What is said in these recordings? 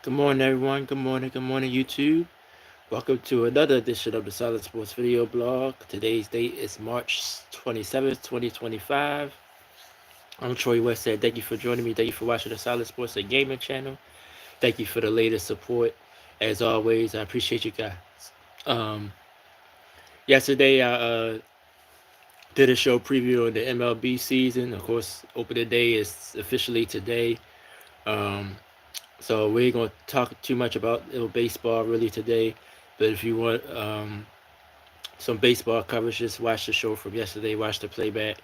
Good morning, everyone. Good morning, YouTube. Welcome to another edition of the Solid Sports Video Blog. Today's date is March 27th, 2025. I'm Troy West. Thank you for joining me. Thank you for watching the Solid Sports and Gaming channel. Thank you for the latest support. As always, I appreciate you guys. Um, Yesterday, I did a show preview on the MLB season. Of course, opening day is officially today. Um, So we ain't gonna talk too much about baseball really today. But if you want some baseball coverage, just watch the show from yesterday. Watch the playback,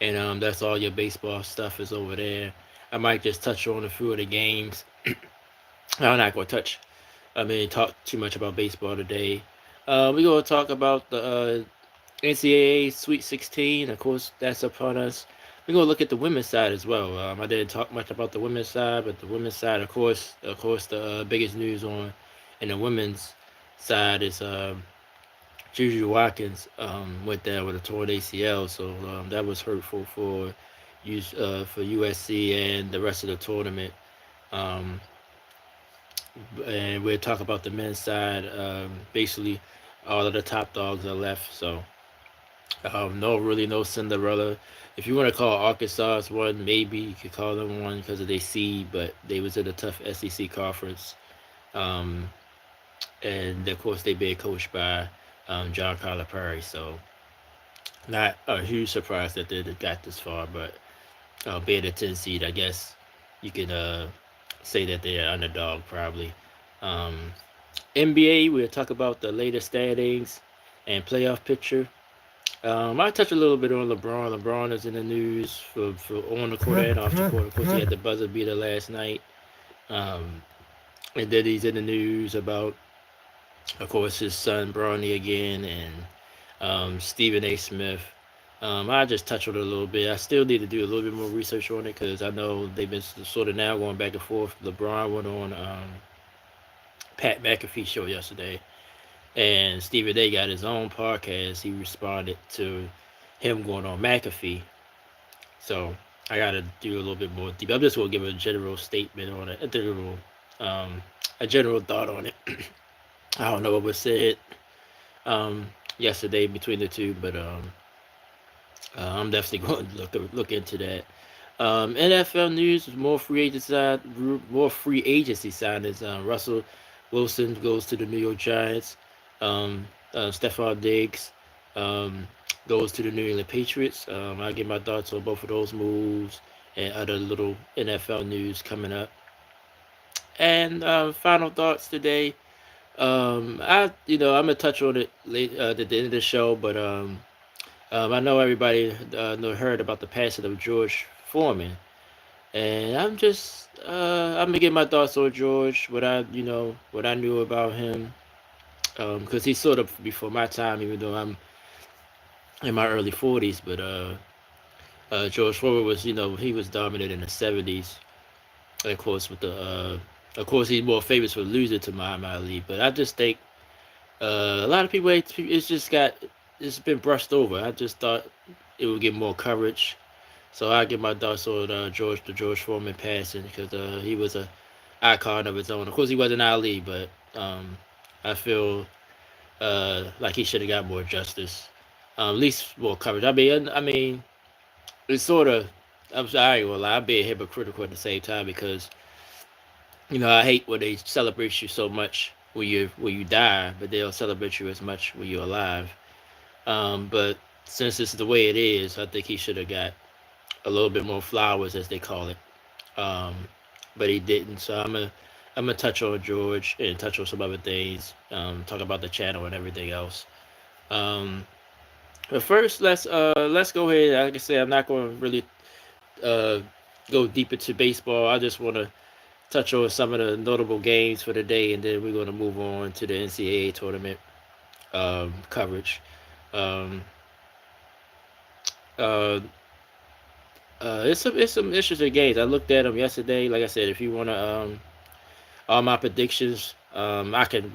and that's all your baseball stuff is over there. I might just touch on a few of the games. I'm not gonna talk too much about baseball today. We're gonna talk about the NCAA Sweet 16. Of course, that's upon us. We're gonna look at the women's side as well. I didn't talk much about the women's side, but the women's side, of course, the biggest news on in the women's side is Juju Watkins went down with a torn ACL, so that was hurtful for USC and the rest of the tournament. Um, and we'll talk about the men's side. Basically, all of the top dogs are left, so no Cinderella. If you want to call Arkansas one, maybe you could call them one because of their seed, but they was in a tough SEC conference. Um, and of course they being coached by John Calipari, so not a huge surprise that they got this far. But being a 10 seed, I guess you could say that they're underdog probably. Um, NBA, we'll talk about the latest standings and playoff picture. I touched a little bit on LeBron. LeBron is in the news for on the court and off the court. Of course, he had the buzzer beater last night. Um, and then he's in the news about, of course, his son Bronny again and Stephen A. Smith. I just touched on it a little bit. I still need to do a little bit more research on it because I know they've been sort of now going back and forth. LeBron went on Pat McAfee show yesterday, and Stephen A. got his own podcast. He responded to him going on McAfee. So I got to do a little bit more deep. I'm just going to give a general statement on it, um, a general thought on it. I don't know what was said yesterday between the two, but I'm definitely going to look into that. NFL news: more free agency signings. Russell Wilson goes to the New York Giants. Stephon Diggs um, goes to the New England Patriots. I'll give my thoughts on both of those moves and other little NFL news coming up. And final thoughts today. I'm gonna touch on it late at the end of the show, but I know everybody heard about the passing of George Foreman, and I'm gonna get my thoughts on George, what I knew about him, because he's sort of before my time, even though I'm in my early 40s. But George Foreman was, he was dominant in the 70s, and of course, he's more famous for losing to Muhammad Ali. But I just think a lot of people, it's been brushed over. I just thought it would get more coverage. So I give my thoughts on the George Foreman passing because he was a icon of his own. Of course, he wasn't Ali, but I feel like he should have got more justice, at least more coverage. I mean, it's sort of. I'm sorry, I ain't gonna lie. I'm being hypocritical at the same time because I hate when they celebrate you so much when you die, but they don't celebrate you as much when you're alive. But since it's the way it is, I think he should have got a little bit more flowers, as they call it. Um, but he didn't. So I'm gonna touch on George and touch on some other things. Talk about the channel and everything else. Um, but first, let's go ahead. Like I said, I'm not going to really uh, go deep into baseball. I just want to touch on some of the notable games for the day, and then we're going to move on to the NCAA tournament coverage. Um, uh, it's some interesting games. I looked at them yesterday. Like I said, if you want to all my predictions, I can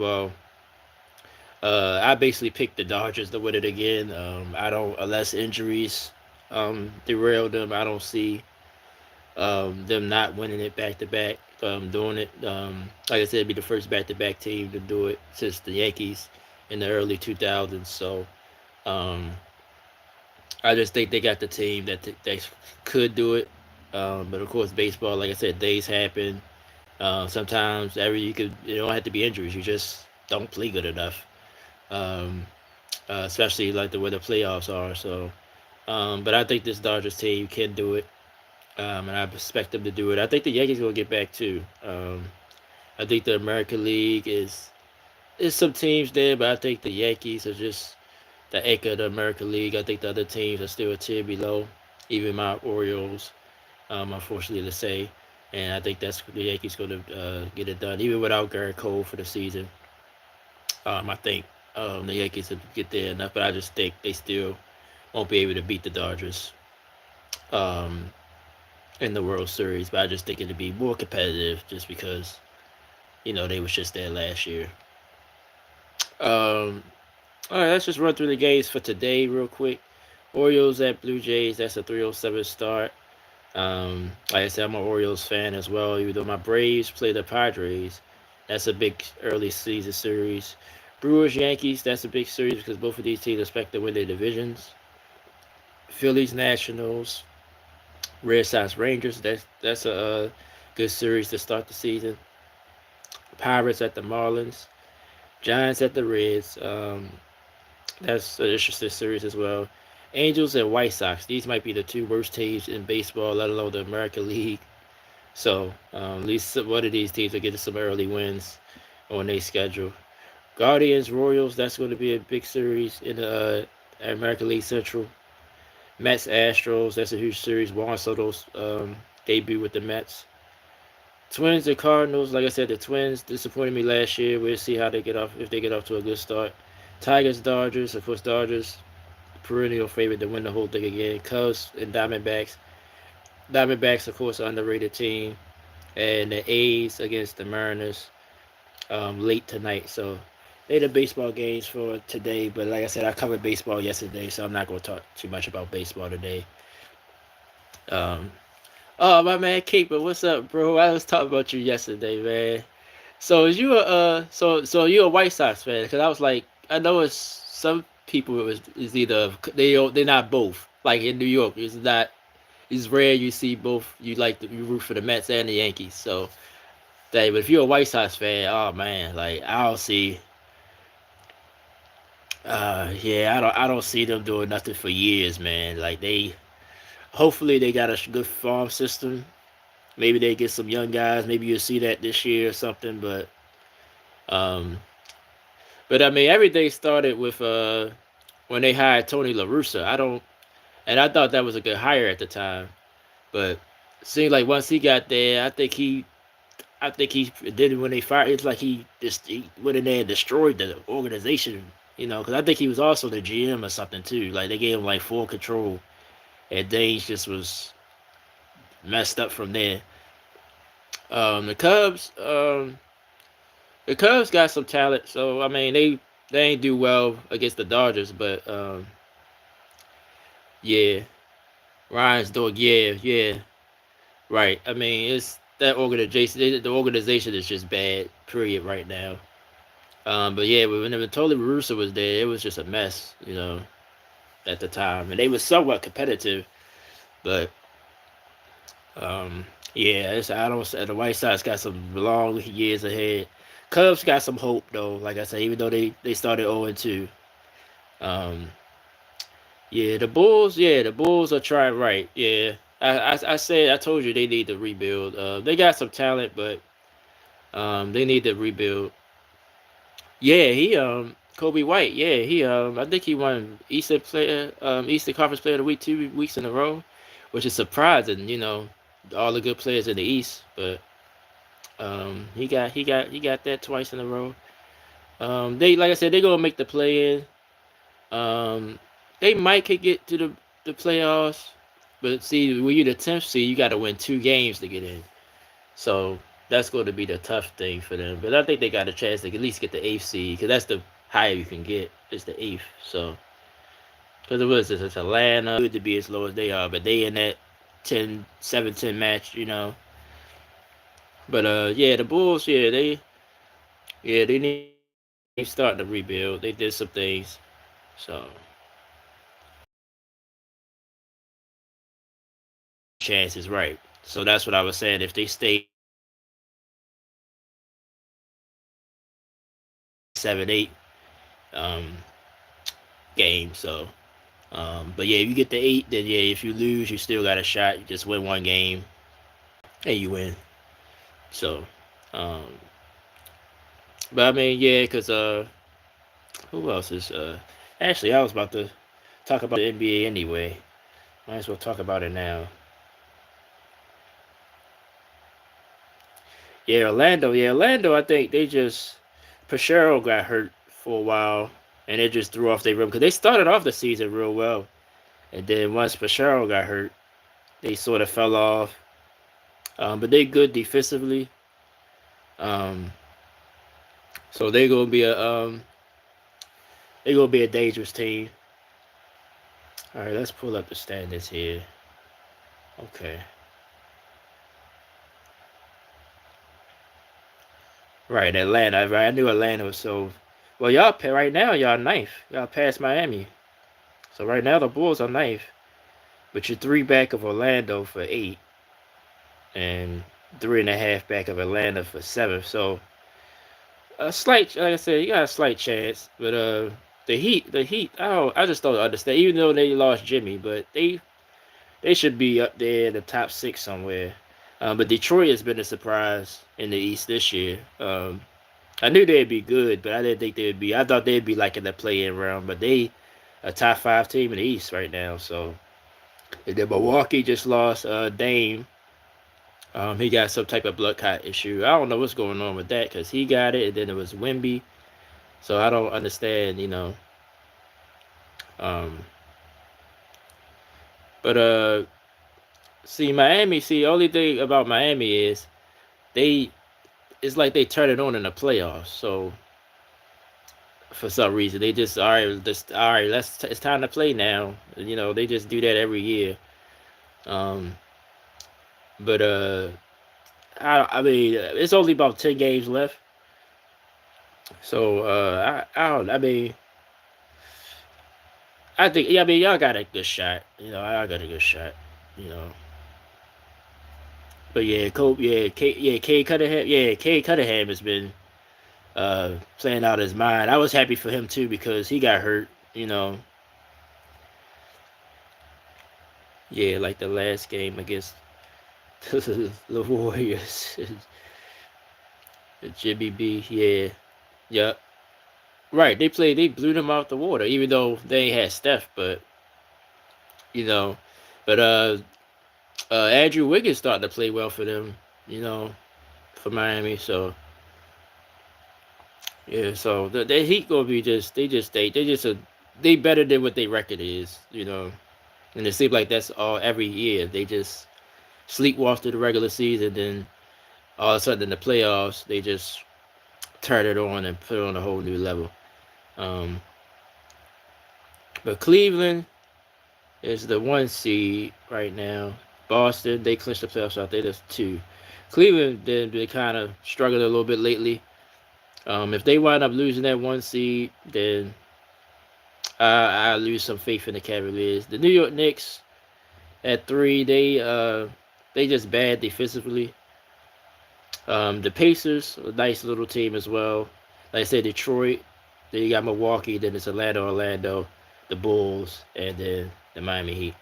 I basically picked the Dodgers to win it again. I don't unless injuries derail them. I don't see them not winning it back to back. doing it. Like I said, it'd be the first back-to-back team to do it since the Yankees in the early 2000s. So um, I just think they got the team that they could do it. But of course, baseball, like I said, days happen. Sometimes you could, you don't have to be injuries. You just don't play good enough. Um, Especially like the way the playoffs are. So, but I think this Dodgers team can do it, and I expect them to do it. I think the Yankees will get back too. I think the American League is some teams there, but I think the Yankees are just the anchor of the American League. I think the other teams are still a tier below, even my Orioles, unfortunately to say. And I think that's the Yankees going to get it done, even without Garrett Cole for the season. I think the Yankees will get there enough, but I just think they still won't be able to beat the Dodgers um, in the World Series. But I just think it'll be more competitive just because they was just there last year. Um, all right, let's just run through the games for today real quick. Orioles at Blue Jays. That's a 3:07 start. Like I said, I'm an Orioles fan as well. Even though my Braves play the Padres, that's a big early season series. Brewers Yankees. That's a big series because both of these teams expect to win their divisions. Phillies Nationals. Red Sox Rangers. That's a good series to start the season. Pirates at the Marlins. Giants at the Reds. That's an interesting series as well. Angels and White Sox. These might be the two worst teams in baseball, let alone the American League. So at least one of these teams will get some early wins on their schedule. Guardians Royals. That's going to be a big series in the American League Central. Mets Astros. That's a huge series. Juan Soto's debut with the Mets. Twins and Cardinals. Like I said, the Twins disappointed me last year. We'll see how they get off if they get off to a good start. Tigers Dodgers. Of course, Dodgers perennial favorite to win the whole thing again. Cubs and Diamondbacks. Diamondbacks, of course, an underrated team. And the A's against the Mariners late tonight. So they the baseball games for today. But like I said, I covered baseball yesterday, so I'm not going to talk too much about baseball today. Um, oh, my man, Keeper, what's up, bro? I was talking about you yesterday, man. So is you a so you a White Sox fan? Because I was like, I know it's some people is either they're not both. Like in New York, it's rare you see both. You root for the Mets and the Yankees. So that, but if you're a White Sox fan, oh man, like I don't see. Yeah, I don't see them doing nothing for years, man. Like hopefully they got a good farm system. Maybe they get some young guys. Maybe you'll see that this year or something. Um, but I mean, everything started with when they hired Tony La Russa. And I thought that was a good hire at the time. But it seemed like once he got there, I think he did when they fired. It's like he went in there and destroyed the organization. Because I think he was also the GM or something too. Like they gave him like full control, and things just was messed up from there. Um, the Cubs, um, the Cubs got some talent, so I mean they ain't do well against the Dodgers, but yeah, Ryan's doing yeah, right. I mean it's that organization. The organization is just bad. Period. Right now. But yeah, whenever Tony Russo was there, it was just a mess. At the time, and they were somewhat competitive, but um, yeah, I don't. The White Sox got some long years ahead. Cubs got some hope though. Like I said, even though they started 0-2. Um, yeah, the Bulls are trying right. Yeah, I told you they need to rebuild. They got some talent, but they need to rebuild. Yeah, Kobe White. Yeah, I think he won Eastern Conference Player of the Week 2 weeks in a row, which is surprising. All the good players in the East, but he got that twice in a row. They like I said, they gonna make the play in. Um, they might could get to the playoffs, but see, when you're the 10th seed, you got to win 2 games to get in. So that's going to be the tough thing for them. But I think they got a chance to at least get the 8th seed because that's the higher you can get. It's the 8th. So because it was it's Atlanta, good to be as low as they are, but they in that 10, 7-10 match. But yeah, the Bulls, they need starting to rebuild. They did some things, so chances right. So that's what I was saying. If they stay 7-8 um, games, so but yeah, if you get the 8, then yeah, if you lose, you still got a shot. You just win one game and you win. So, um, but I mean, yeah, because who else is actually I was about to talk about the NBA anyway. Might as well talk about it now. Yeah, Orlando. Yeah, Orlando. I think they just Pashero got hurt for a while, and it just threw off their rhythm because they started off the season real well, and then once Pashero got hurt, they sort of fell off. But they good defensively. Um, so they gonna be a dangerous team. All right, let's pull up the standings here. Okay, right, Atlanta. Right, I knew Atlanta was so. Well, y'all right now y'all ninth. Y'all passed Miami. So right now the Bulls are ninth, but you're three back of Orlando for 8, and 3.5 back of Atlanta for 7th. So a slight, like I said, you got a slight chance. But the Heat, I just don't understand. Even though they lost Jimmy, but they should be up there in the top 6 somewhere. But Detroit has been a surprise in the East this year. I knew they'd be good, but I didn't think they'd be. I thought they'd be like in the play-in round, but they a top 5 team in the East right now. So and then Milwaukee just lost Dame. He got some type of blood clot issue. I don't know what's going on with that because he got it, and then it was Wimby. So I don't understand, Um, but see Miami. See, only thing about Miami is they. It's like they turn it on in the playoffs. So for some reason they just all right. It's time to play now. They just do that every year. Um, but I mean it's only about 10 games left. So I don't. I mean I think yeah. I mean y'all got a good shot. I got a good shot. You know. But yeah, Kobe, Kay Cunningham has been playing out his mind. I was happy for him too because he got hurt. Yeah, like the last game against the Warriors, Jimmy B. Yeah, yeah, right. They blew them out the water, even though they ain't had Steph. But you know, but Andrew Wiggins starting to play well for them. You know, for Miami. So yeah, so the Heat gonna be they better than what their record is. And it seems like that's all every year. They just sleepwalk through the regular season, then all of a sudden in the playoffs they just turn it on and put it on a whole new level. Um, but Cleveland is the 1 seed right now. Boston, they clinched the playoffs out there. That's 2. Cleveland they kind of struggled a little bit lately. If they wind up losing that 1 seed, then I lose some faith in the Cavaliers. The New York Knicks at 3, they just bad defensively. The Pacers, a nice little team as well. Like I said, Detroit. Then you got Milwaukee. Then it's Atlanta, Orlando, the Bulls, and then the Miami Heat.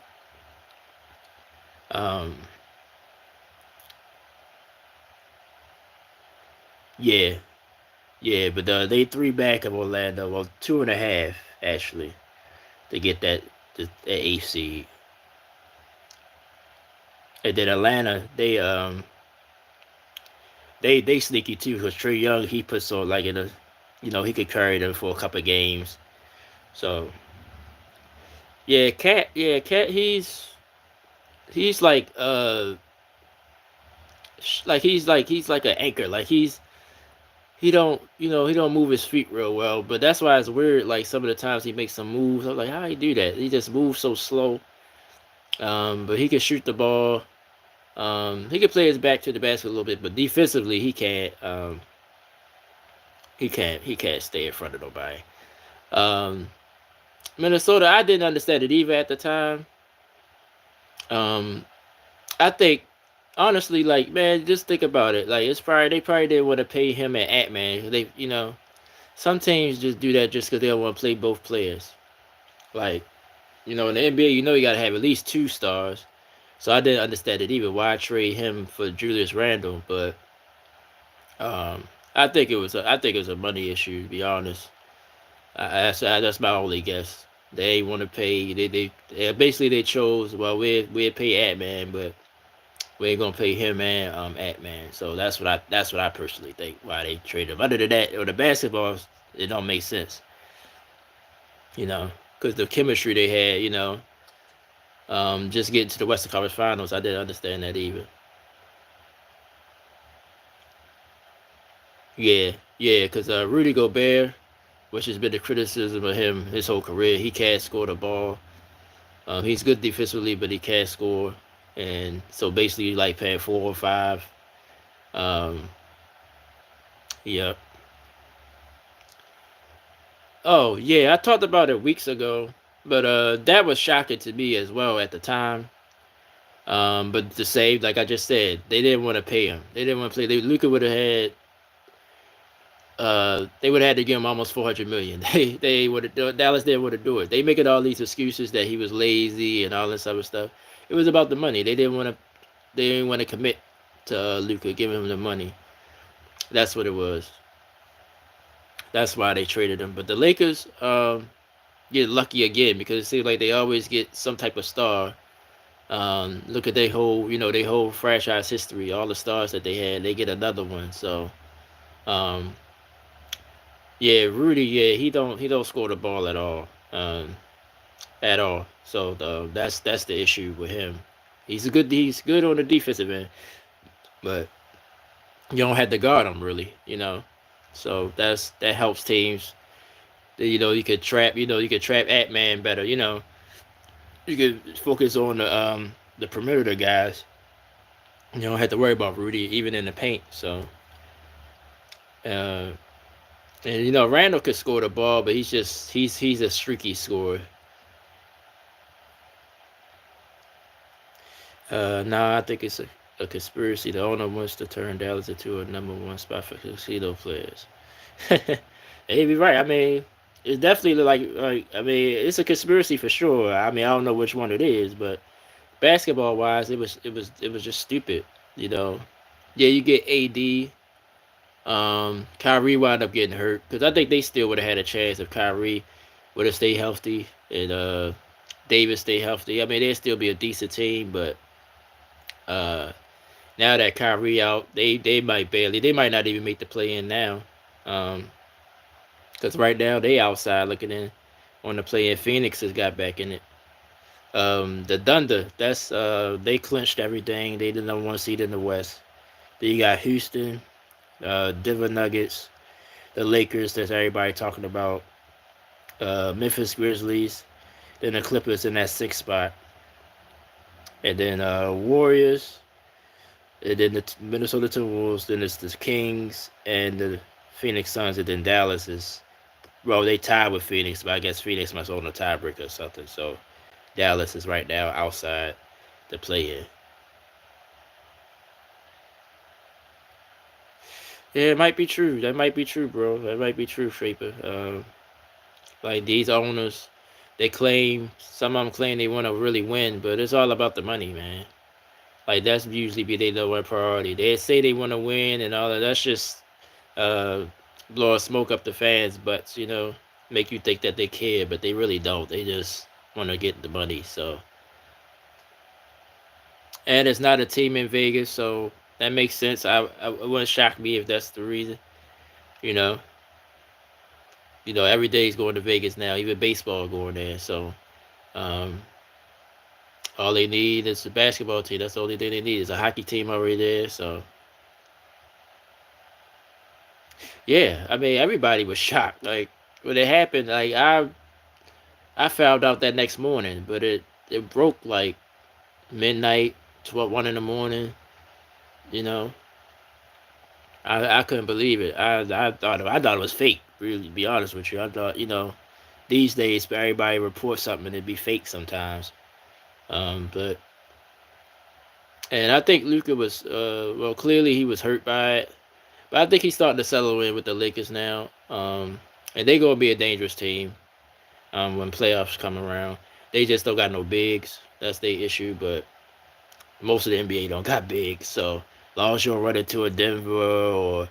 Um, yeah, yeah, but they 3 back of Orlando. Well, 2.5 actually to get that 8th seed. And then Atlanta, they sneaky too because Trey Young he puts on like he could carry them for a couple of games. So Cat he's he's like an anchor. Like he don't move his feet real well. But that's why it's weird. Like some of the times he makes some moves. I'm like, how he do that? He just moves so slow. But he can shoot the ball. He can play his back to the basket a little bit, but defensively he can't. He can't stay in front of nobody. Um, Minnesota, I didn't understand it either at the time. Um, I think honestly, like man, just think about it. Like it's probably they probably didn't want to pay him and Ant Man. They some teams just do that just because they don't want to play both players. Like in the NBA, you got to have at least two stars. So I didn't understand it either. Why trade him for Julius Randle? But I think it was a money issue. To be honest, that's my only guess. They want to pay. Basically they chose. Well, we pay Ant Man, but we ain't gonna pay him and Ant Man. So that's what I personally think. Why they traded him. Other than that, or the basketball, it don't make sense. Because the chemistry they had. Just getting to the Western Conference Finals, I didn't understand that either. Yeah, yeah, because Rudy Gobert, which has been the criticism of him his whole career, he can't score the ball. He's good defensively, but he can't score, and so basically, like paying 4 or 5. Um, yeah. Oh yeah, I talked about it weeks ago, but that was shocking to me as well at the time. But to save, like I just said, they didn't want to pay him. They didn't want to play. Luka would have had they would have had to give him almost 400 million. They would have Dallas didn't want to do it. They making all these excuses that he was lazy and all this other stuff. It was about the money. They didn't want to commit to Luka, giving him the money. That's what it was. That's why they traded him. But the Lakers get lucky again because it seems like they always get some type of star. Look at their whole franchise history, all the stars that they had, they get another one. So um, yeah, Rudy, yeah, he don't score the ball at all, at all. So that's the issue with him. He's good on the defensive end, but you don't have to guard him really. So that helps teams. You could trap Ant Man better. You could focus on the perimeter guys. You don't have to worry about Rudy even in the paint. So uh, and Randall could score the ball, but he's a streaky scorer. No, I think it's a conspiracy. The owner wants to turn Dallas into a number one spot for casino players. He'd be right. I mean, it's definitely like I mean, it's a conspiracy for sure. I mean, I don't know which one it is, but basketball wise, it was just stupid. You know, yeah, you get AD. Kyrie wound up getting hurt because I think they still would have had a chance if Kyrie would have stayed healthy and Davis stay healthy. I mean, they'd still be a decent team, but uh, now that Kyrie out, they might not even make the play in now. Um, because right now they outside looking in on the play in. Phoenix has got back in it. The Thunder, that's they clinched everything. They the number one seed in the West. Then you got Houston, Denver Nuggets, the Lakers. That's everybody talking about. Memphis Grizzlies, then the Clippers in that sixth spot, and then Warriors, and then the Minnesota Timberwolves. Then it's the Kings and the Phoenix Suns, and then Dallas is well, they tied with Phoenix, but I guess Phoenix must own a tiebreaker or something. So Dallas is right now outside the play-in. Yeah, it might be true. That might be true, bro. That might be true, Shaper. Like these owners, some of them claim they want to really win, but it's all about the money, man. Like that's usually be their number one priority. They say they want to win and all that. That's just uh, blowing smoke up the fans' butts, make you think that they care, but they really don't. They just want to get the money. So, and it's not a team in Vegas, so that makes sense. It wouldn't shock me if that's the reason. You know, every day is going to Vegas now. Even baseball going there. So, um, all they need is a basketball team. That's the only thing they need. Is a hockey team already there. So, yeah, I mean, everybody was shocked. Like when it happened, like I found out that next morning, but it broke like midnight. 12, 1 in the morning. You know, I couldn't believe it. I thought it was fake. Really, to be honest with you, I thought, these days everybody reports something and it'd be fake sometimes. But and I think Luka was well, clearly he was hurt by it, but I think he's starting to settle in with the Lakers now. And they gonna be a dangerous team when playoffs come around. They just don't got no bigs. That's their issue. But most of the NBA don't got bigs. So as long as you don't run into a Denver or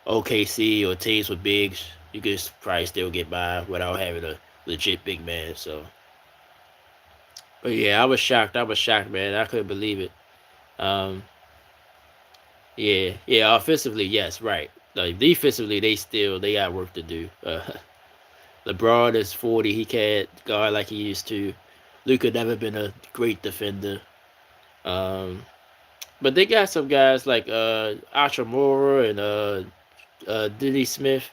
OKC or teams with bigs, you could probably still get by without having a legit big man. So, but yeah, I was shocked. I was shocked, man. I couldn't believe it. Um, yeah, yeah. Offensively, yes, right. Like defensively, they got work to do. LeBron is 40. He can't guard like he used to. Luka never been a great defender. Um, but they got some guys like Achimura and Diddy Smith.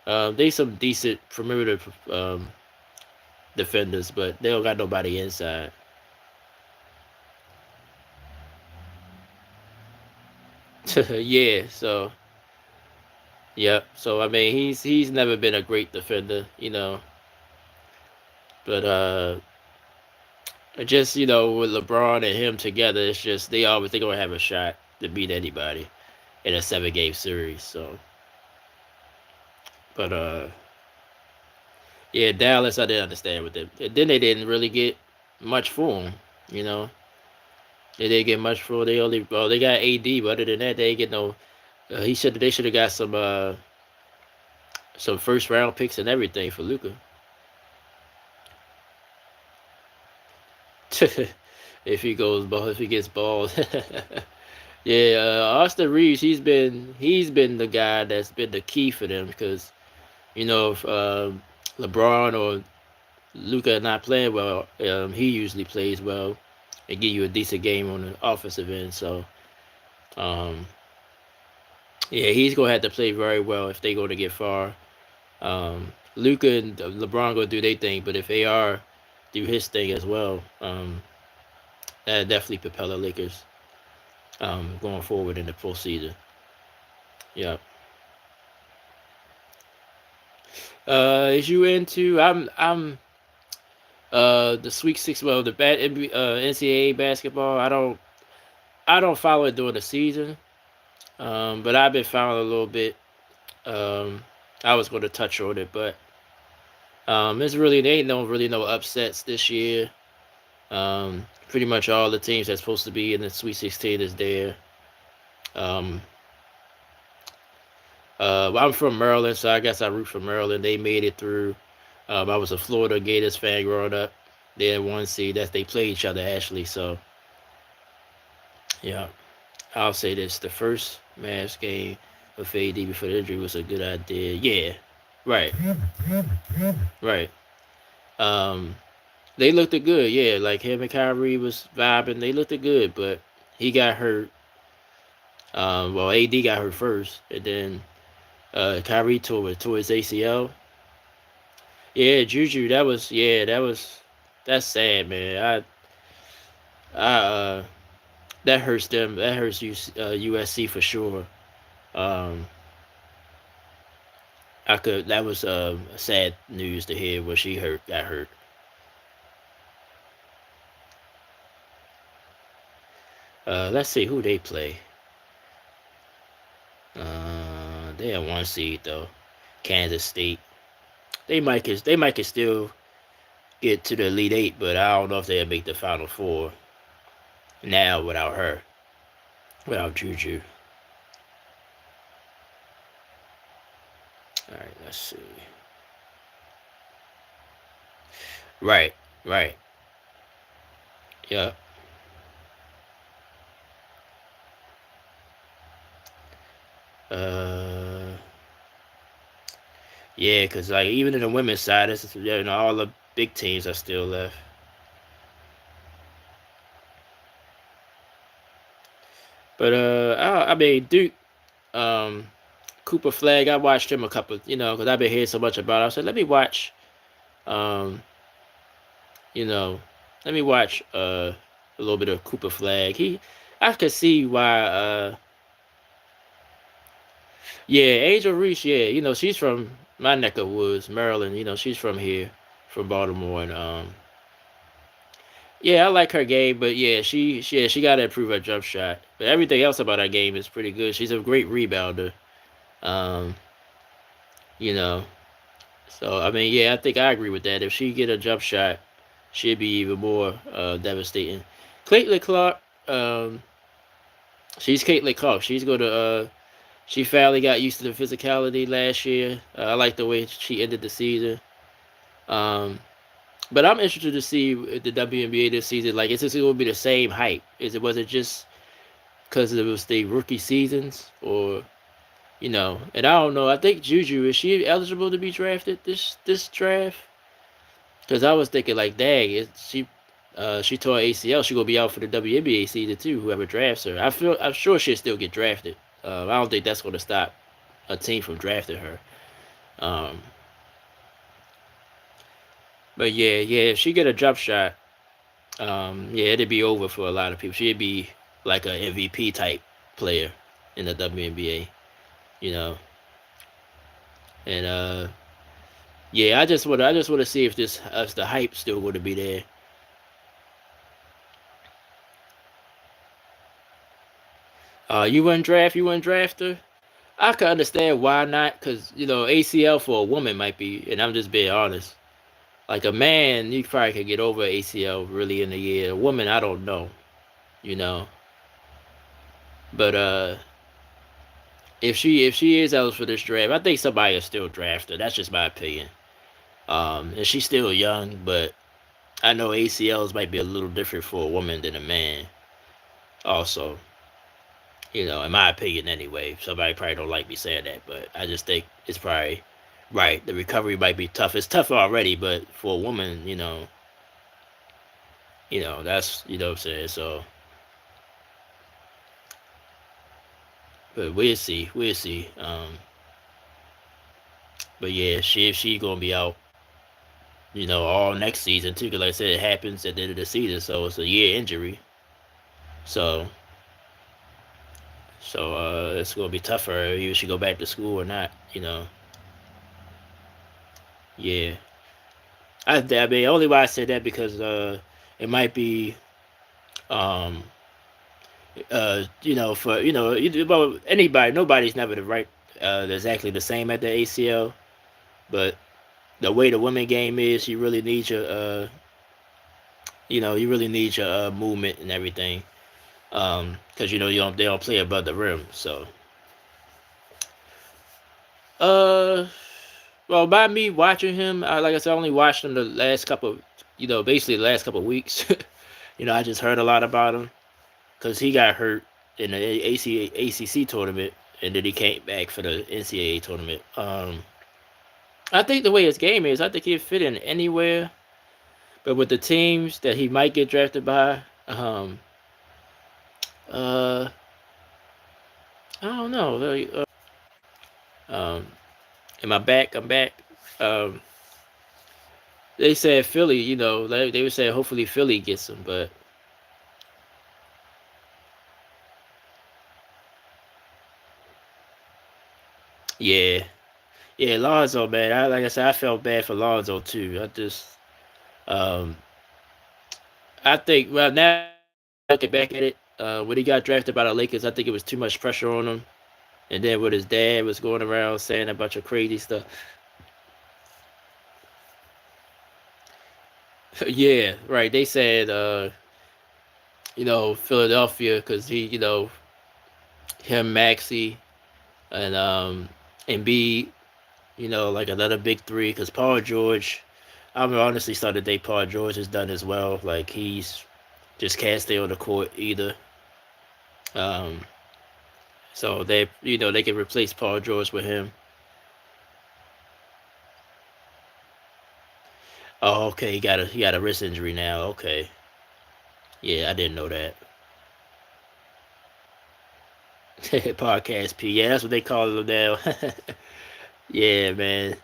They some decent perimeter um, defenders, but they don't got nobody inside. Yeah, so yeah, so I mean he's never been a great defender, but just with LeBron and him together, it's just they gonna have a shot to beat anybody in a 7 game series. So, but yeah, Dallas I didn't understand with them. And then they didn't really get much for him, you know. They didn't get much for. They only they got AD, but other than that, they ain't get no. They should have got some first round picks and everything for Luca. If he gets balls. Yeah, Austin Reeves, he's been the guy that's been the key for them because if LeBron or Luca are not playing well, he usually plays well and give you a decent game on the offensive end. So, um, yeah, he's gonna have to play very well if they're going to get far. Luca and LeBron gonna do their thing, but if AR do his thing as well, that definitely propel the Lakers going forward in the postseason. Yeah. Is you into? I'm the Sweet Six. Well, the NCAA basketball. I don't follow it during the season. But I've been following a little bit. Um, I was going to touch on it, but it's really there ain't no upsets this year. Pretty much all the teams that's supposed to be in the Sweet 16 is there. Um, I'm from Maryland, so I guess I root for Maryland. They made it through. I was a Florida Gators fan growing up. They had 1 seed. They play each other actually. So yeah, I'll say this: the first Mavs game of AD before the injury was a good idea. Yeah, right, right. Um, they looked good. Yeah, like him and Kyrie was vibing. They looked good, but he got hurt. Well, AD got hurt first, and then Kyrie tore his ACL. Yeah, Juju. That's sad, man. That hurts them. That hurts USC for sure. Um, That was sad news to hear when she got hurt. Let's see who they play. They have 1 seed though. Kansas State. They might can still get to the Elite Eight, but I don't know if they'll make the Final Four now without her, without Juju. All right, let's see. Right, right. Yeah. Uh, yeah, cause like even in the women's side, all the big teams are still left. But I mean Duke, um, Cooper Flag. I watched him a couple, because I've been hearing so much about it. I said, um, you know, let me watch a little bit of Cooper Flag. I could see why. Yeah, Angel Reese. Yeah, she's from my neck of woods, Maryland. She's from here, from Baltimore, and yeah, I like her game, but yeah, she got to improve her jump shot. But everything else about her game is pretty good. She's a great rebounder. Um, you know, so I mean, yeah, I think I agree with that. If she get a jump shot, she'd be even more devastating. Caitlin Clark, um, she's Caitlin Clark. She's going to she finally got used to the physicality last year. I like the way she ended the season. Um, but I'm interested to see the WNBA this season. Like, is this going to be the same hype? Was it just because it was the rookie seasons, or And I don't know. I think Juju, is she eligible to be drafted this draft? Because I was thinking like, dang, she tore ACL. She gonna be out for the WNBA season too. Whoever drafts her, I'm sure she'll still get drafted. I don't think that's gonna stop a team from drafting her. Um, but yeah, if she get a jump shot, yeah, it'd be over for a lot of people. She'd be like an MVP type player in the WNBA, you know. And yeah, I just want to see if the hype still going to be there. You wouldn't draft her. I can understand why not, because ACL for a woman might be, and I'm just being honest. Like a man, you probably could get over ACL really in a year. A woman, I don't know, you know. But if she is eligible for this draft, I think somebody will still draft her. That's just my opinion. And she's still young, but I know ACLs might be a little different for a woman than a man. Also, in my opinion, anyway. Somebody probably don't like me saying that, but I just think it's probably right. The recovery might be tough. It's tough already, but for a woman, that's what I'm saying. So, but we'll see. But yeah, she gonna be out, all next season too. Cause like I said, it happens at the end of the season, so it's a year injury. So, it's gonna be tougher if she go back to school or not. Yeah. I mean, only why I said that because it might be um for well, anybody, nobody's never the right exactly the same at the ACL, but the way the women game is, you really need your movement and everything, because they don't play above the rim. So uh well, by me watching him, like I said, I only watched him the last couple, basically the last couple of weeks. I just heard a lot about him because he got hurt in the ACC tournament, and then he came back for the NCAA tournament. I think the way his game is, I think he'd fit in anywhere, but with the teams that he might get drafted by, uh, I don't know. Um, am I back? I'm back. Um, they said Philly. They would say hopefully Philly gets him, but yeah, yeah, Lonzo, man. Like I said, I felt bad for Lonzo too. Um, I think, well, now looking back at it, when he got drafted by the Lakers, I think it was too much pressure on him. And then with his dad was going around saying a bunch of crazy stuff. Yeah, right. They said, Philadelphia, because him, Maxi, and Embiid, like another big three. Because Paul George, I'm honestly starting to think Paul George has done as well. Like he's just can't stay on the court either. Um, so they can replace Paul George with him. Oh, okay. He got a wrist injury now. Okay. Yeah, I didn't know that. Podcast P. Yeah, that's what they call him now. Yeah, man.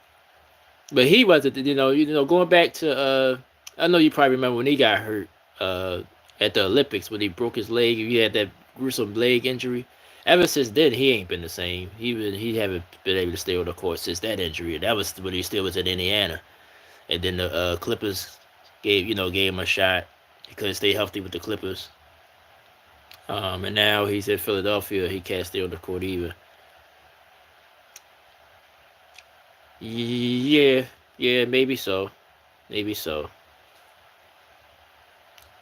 But he wasn't. Going back to. I know you probably remember when he got hurt. Uh, at the Olympics when he broke his leg. He had that gruesome leg injury. Ever since then, he ain't been the same. He haven't been able to stay on the court since that injury. That was when he still was in Indiana, and then the Clippers gave him a shot. He couldn't stay healthy with the Clippers. And now he's in Philadelphia. He can't stay on the court either. Yeah, yeah, maybe so, maybe so.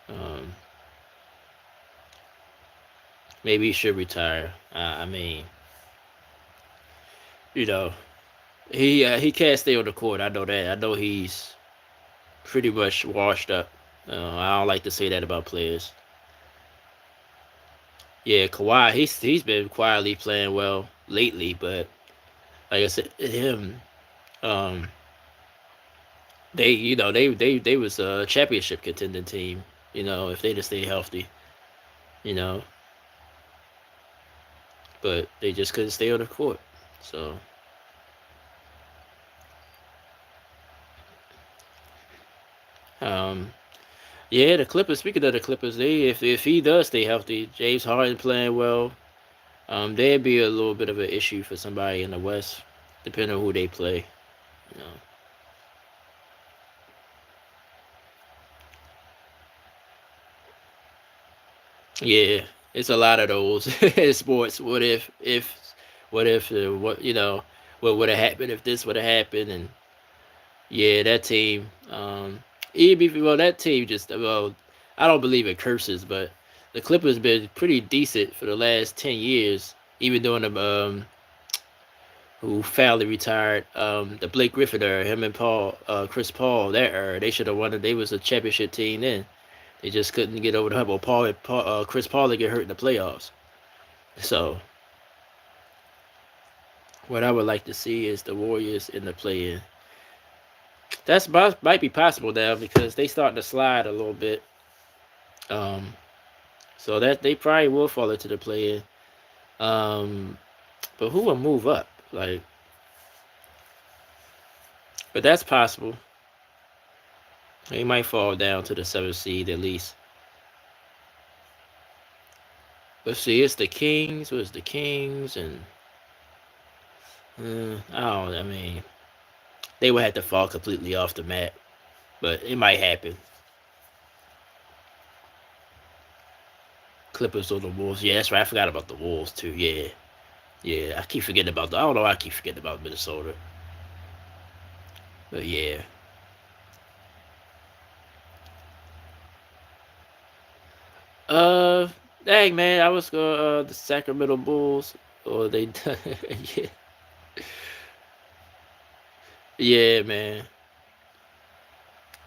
Um, Maybe he should retire. I mean, you know, he can't stay on the court. I know that. I know he's pretty much washed up. I don't like to say that about players. Yeah, Kawhi, he's been quietly playing well lately, but like I said, him, um, they was a championship contending team. If they just stay healthy, you know, but they just couldn't stay on the court. So, um, yeah, the Clippers. Speaking of the Clippers, if he does stay healthy, James Harden playing well, there'd be a little bit of an issue for somebody in the West, depending on who they play. You know. Yeah, it's a lot of those in sports. What would have happened if this would have happened? And yeah, that team, that team just I don't believe in curses, but the Clippers been pretty decent for the last 10 years, even during the who finally retired, the Blake Griffin era, him and Chris Paul, that era, they should have won it. They was a championship team then. They just couldn't get over the hump. Chris Paul to get hurt in the playoffs. So what I would like to see is the Warriors in the play-in. That's might be possible now because they starting to slide a little bit. Um, so that they probably will fall into the play-in. But who will move up? But that's possible. They might fall down to the 7th seed at least. Let's see, it's the Kings. What's the Kings? And I mean, they would have to fall completely off the map, but it might happen. Clippers or the Wolves. Yeah, that's right. I forgot about the Wolves too. Yeah, yeah. I keep forgetting about I don't know. I keep forgetting about Minnesota. But yeah. Uh, Dang man, I was going the Sacramento Bulls. Or they. Yeah, yeah, man.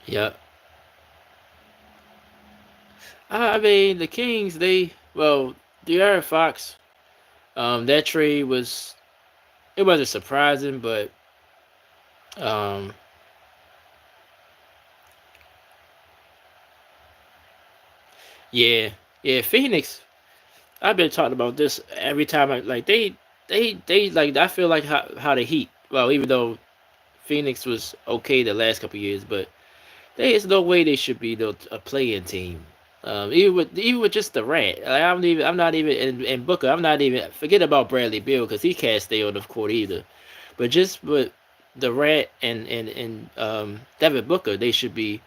Yep. I mean, the Kings. De'Aaron Fox. That trade it wasn't surprising, but um, yeah, yeah. Phoenix. I've been talking about this every time. They like. I feel like how the Heat. Well, even though Phoenix was okay the last couple years, but there is no way they should be a play-in team. Even with just Durant, I'm not even in Booker. I'm not even forget about Bradley Beal because he can't stay on the court either. But just with Durant and Devin Booker, they should be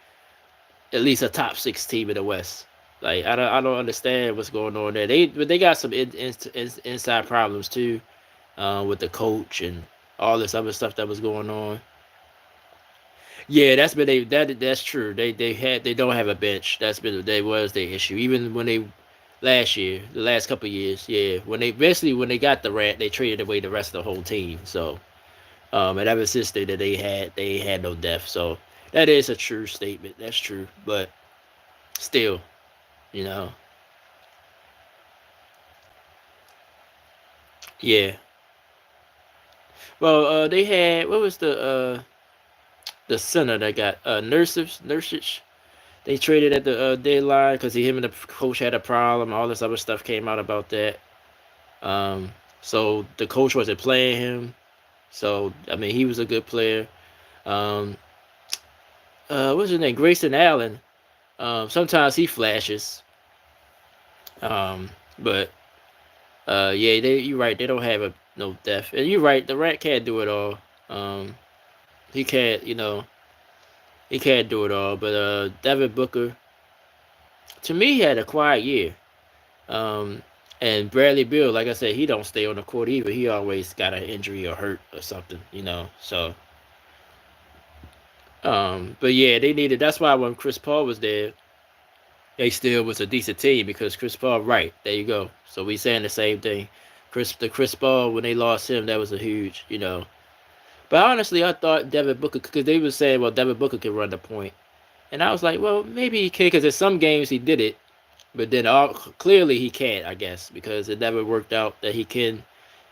at least a top 6 team in the West. Like I don't understand what's going on there. They got some inside problems too, with the coach and all this other stuff that was going on. Yeah, that's true. They don't have a bench. That was their issue. Even when they last year, the last couple of years, yeah, when they got the rat, they traded away the rest of the whole team. So and ever since they had no depth. So that is a true statement. That's true. But still, you know, yeah. Well, they had what was the center that got Nursic. They traded at the deadline because him and the coach had a problem. All this other stuff came out about that. So the coach wasn't playing him. So I mean, he was a good player. What's his name? Grayson Allen. Sometimes he flashes. But yeah, you're right. They don't have no depth, and you're right. The Rat can't do it all. Um, he can't, he can't do it all. But Devin Booker, to me, he had a quiet year. Um, and Bradley Beal, like I said, he don't stay on the court either. He always got an injury or hurt or something. So, but yeah, they needed. That's why when Chris Paul was there, they still was a decent team because Chris Paul, right there you go. So we saying the same thing. Chris Paul when they lost him, that was a huge. But honestly, I thought Devin Booker because they were saying, well, Devin Booker can run the point, and I was like, well, maybe he can because in some games he did it, but then clearly he can't, I guess, because it never worked out that he can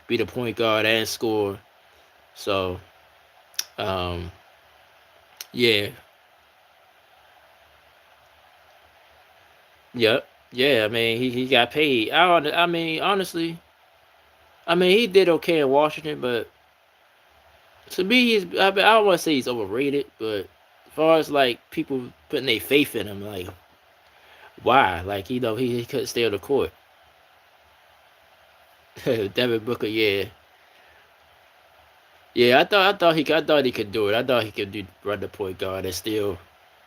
be the point guard and score. So, um, yeah, yep, yeah. I mean, he got paid. I mean, honestly, I mean, he did okay in Washington, but to me, I don't want to say he's overrated, but as far as like people putting their faith in him, like why? Like he couldn't stay on the court. Devin Booker, yeah, yeah. I thought he could do it. I thought he could run the point guard and still.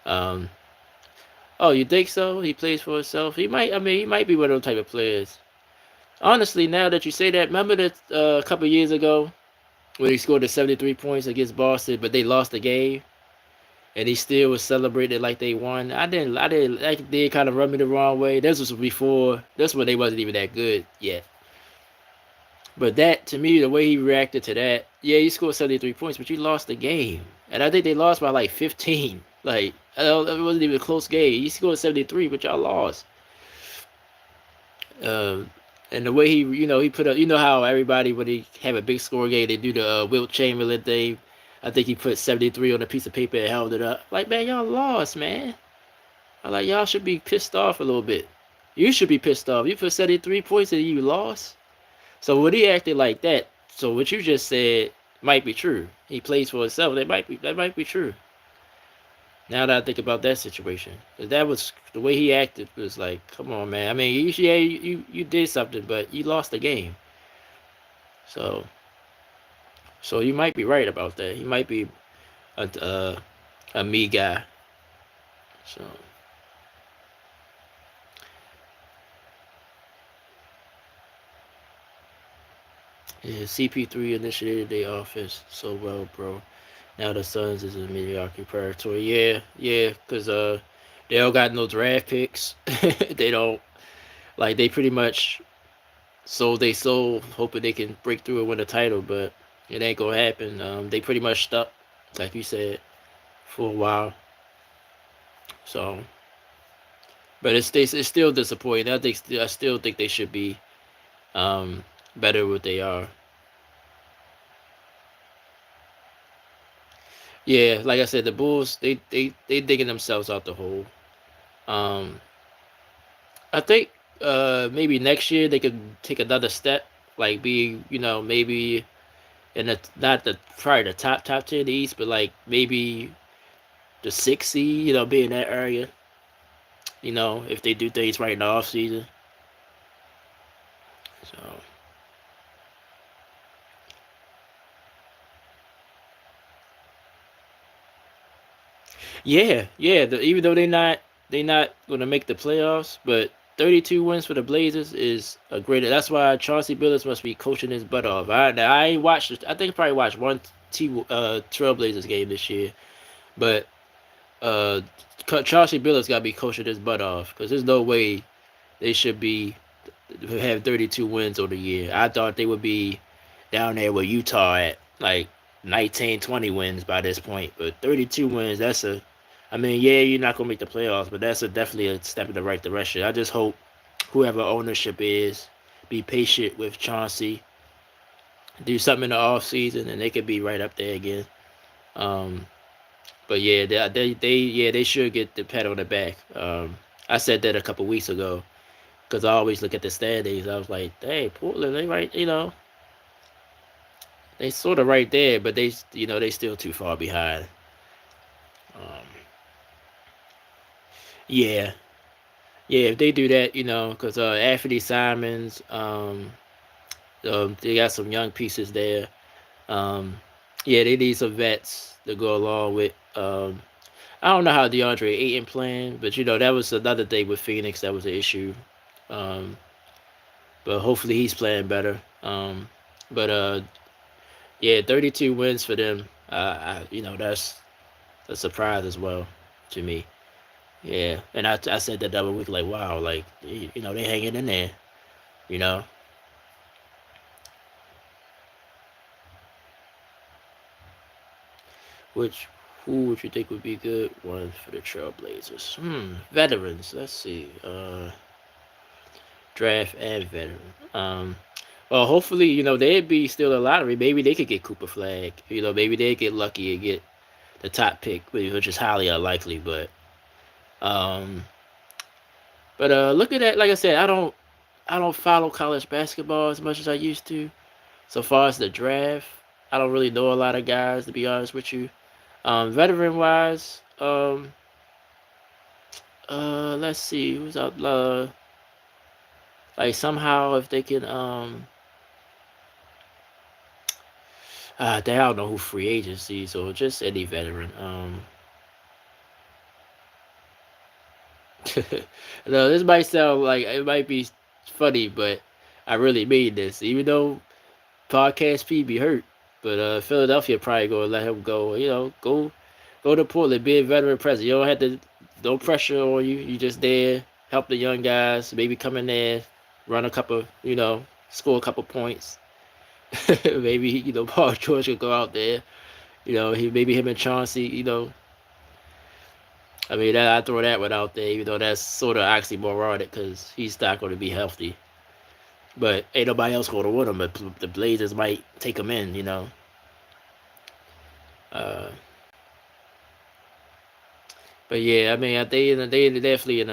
Um, oh, you think so? He plays for himself. He might. I mean, he might be one of those type of players. Honestly, now that you say that, remember that a couple years ago when he scored the 73 points against Boston, but they lost the game, and he still was celebrated like they won. I didn't. That did kind of rub me the wrong way. This was before. This when they wasn't even that good yet. But that to me, the way he reacted to that, yeah, you scored 73 points, but you lost the game, and I think they lost by like 15. Like it wasn't even a close game. You scored 73, but y'all lost. Um, and the way he put up, how everybody when they have a big score game, they do the Wilt Chamberlain thing. I think he put 73 on a piece of paper and held it up. Like, man, y'all lost, man. I like y'all should be pissed off a little bit. You should be pissed off. You put 73 points and you lost. So when he acted like that, so what you just said might be true. He plays for himself. That might be true. Now that I think about that situation, 'cause that was the way he acted was like, come on, man. I mean, you did something, but you lost the game. So you might be right about that. He might be a me guy. So yeah, CP3 initiated their offense so well, bro. Now the Suns is in mediocrity territory. Yeah, yeah, because they don't got no draft picks. They don't like they pretty much sold they soul, hoping they can break through and win the title, but it ain't gonna happen. They pretty much stuck, like you said, for a while. So, but it's still disappointing. I still think they should be um better what they are. Yeah, like I said, the Bulls they digging themselves out the hole. Um, I think maybe next year they could take another step, like be maybe in the not the probably the top 10 in the East, but like maybe the sixth seed, be in that area. If they do things right in the off season. So yeah, yeah. Even though they not gonna make the playoffs, but 32 wins for the Blazers is a great. That's why Chauncey Billups must be coaching his butt off. I ain't watched. I think I probably watched one Trailblazers game this year, but uh, Chauncey Billups got to be coaching his butt off because there's no way they should be have 32 wins on the year. I thought they would be down there with Utah at like 19, 20 wins by this point, but 32 wins. I mean, yeah, you're not gonna make the playoffs, but that's definitely a step in the right direction. I just hope whoever ownership is be patient with Chauncey, do something in the off season, and they could be right up there again. Um, but yeah, they should get the pat on the back. I said that a couple weeks ago because I always look at the standings. I was like, hey, Portland, they right, they sort of right there, but they still too far behind. Um, yeah, Yeah, if they do that, because Anthony Simons, they got some young pieces there. Um, yeah, they need some vets to go along with. I don't know how DeAndre Ayton playing, but that was another thing with Phoenix that was an issue. Um, but hopefully he's playing better. But yeah, 32 wins for them. That's a surprise as well to me. Yeah, and I said that the other week, like, wow, like they hanging in there. You know, which who would you think would be good one for the Trailblazers? Veterans. Let's see. Draft and veteran. Well, hopefully, they'd be still a lottery. Maybe they could get Cooper Flag. Maybe they get lucky and get the top pick, which is highly unlikely. Um, but look at that. Like I said, I don't follow college basketball as much as I used to. So far as the draft, I don't really know a lot of guys to be honest with you. Veteran wise, let's see who's out. Like somehow if they can, they don't know who free agency, so just any veteran. No, this might sound like it might be funny, but I really mean this. Even though podcast P be hurt, but Philadelphia probably gonna let him go. Go to Portland, be a veteran president. You don't have to, no pressure on you. You just there, help the young guys. Maybe come in there, run a couple, score a couple points. Maybe Paul George could go out there. Maybe him and Chauncey. I mean, I throw that one out there, even though that's sort of oxymoronic because he's not going to be healthy. But ain't nobody else going to win him. But the Blazers might take him in. Uh, but yeah, I mean, they definitely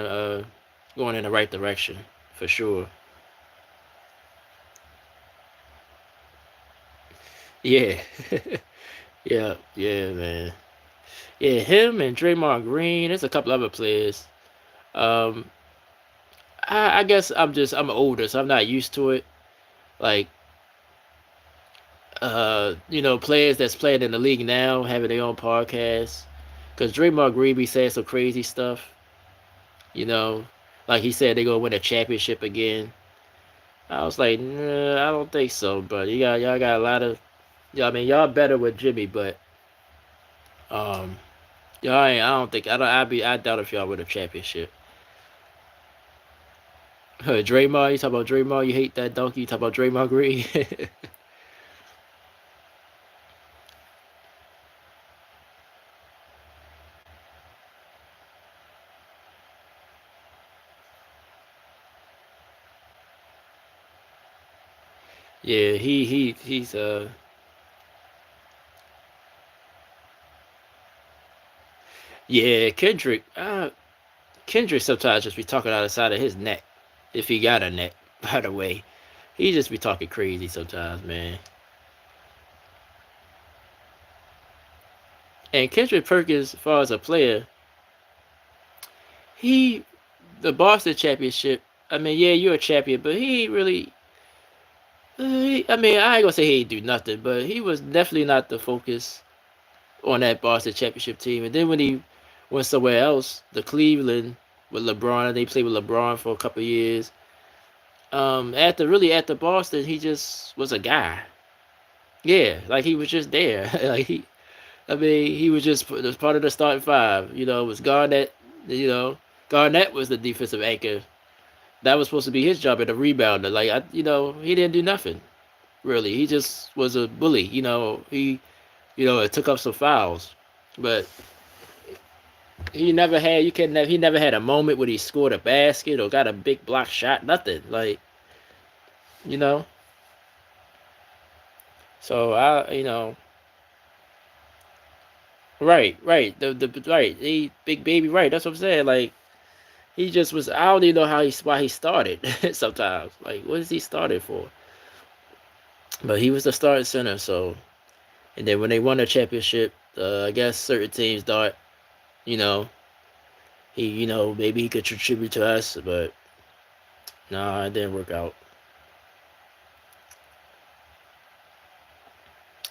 going in the right direction for sure. Yeah, yeah, man. Yeah, him and Draymond Green. There's a couple other players. Um, I guess I'm older, so I'm not used to it. Like players that's playing in the league now having their own podcast. Cause Draymond Green be saying some crazy stuff, you know, like he said they gonna win a championship again. I was like, nah, I don't think so. But y'all got a lot of, I mean, y'all better with Jimmy, but um, y'all ain't. I don't think I doubt if y'all win a championship. Draymond, you talk about Draymond, you hate that donkey. You talk about Draymond Green. Yeah, he's yeah, Kendrick sometimes just be talking out the side of his neck. If he got a neck, by the way. He just be talking crazy sometimes, man. And Kendrick Perkins, as far as a player, he the Boston championship. I mean, yeah, you're a champion, but he ain't really. I mean, I ain't gonna say he ain't do nothing, but he was definitely not the focus on that Boston championship team. And then when he went somewhere else, the Cleveland with LeBron, they played with LeBron for a couple years. After Boston, he just was a guy. Yeah, like he was just there. I mean, he was just part of the starting five. It was Garnett. You know, Garnett was the defensive anchor. That was supposed to be his job at the rebounder. Like he didn't do nothing really. He just was a bully. It took up some fouls, but he never had. He never had a moment when he scored a basket or got a big block shot. Nothing like you know. So right, the right, he big baby, right. That's what I'm saying. Like he just was. I don't even know why he started. Sometimes, like, what is he started for? But he was the starting center. So, and then when they won the championship, I guess certain teams thought, you know, maybe he could contribute to us, but no, it didn't work out.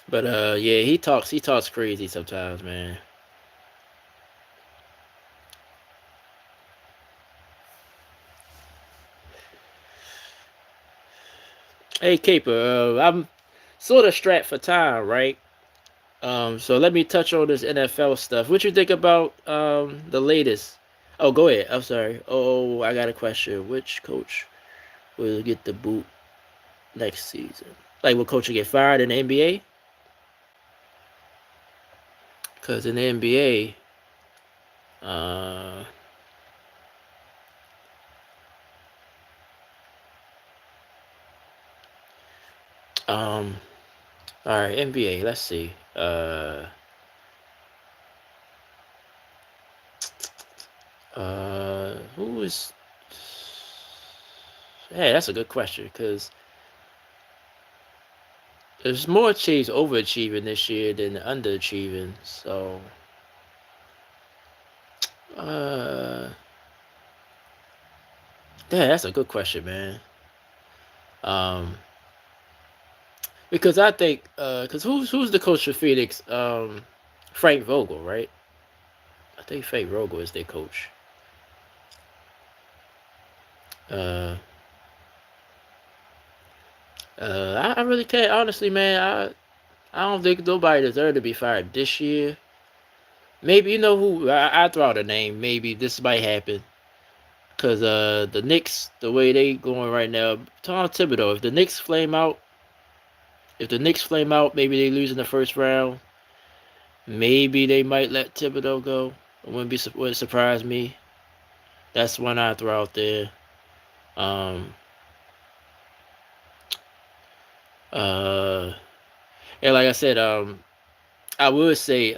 But yeah, he talks crazy sometimes, man. Hey, Caper, I'm sort of strapped for time, right? So let me touch on this NFL stuff. What you think about the latest? Oh, go ahead. I'm sorry. Oh, I got a question. Which coach will get the boot next season? Like, will coach get fired in the NBA? Because in the NBA, uh, um, all right, NBA. Let's see. Who is? Hey, that's a good question because there's more Chiefs overachieving this year than underachieving. So, uh, yeah, that's a good question, man. Um, because I think, because who's the coach for Phoenix? Frank Vogel, right? I think Frank Vogel is their coach. Uh, I really can't honestly, man. I don't think nobody deserved to be fired this year. Maybe you know who I throw out a name. Maybe this might happen because the Knicks, the way they going right now, Tom Thibodeau. If the Knicks flame out, maybe they lose in the first round. Maybe they might let Thibodeau go. It wouldn't surprise me. That's one I throw out there. Um, uh, and like I said, I would say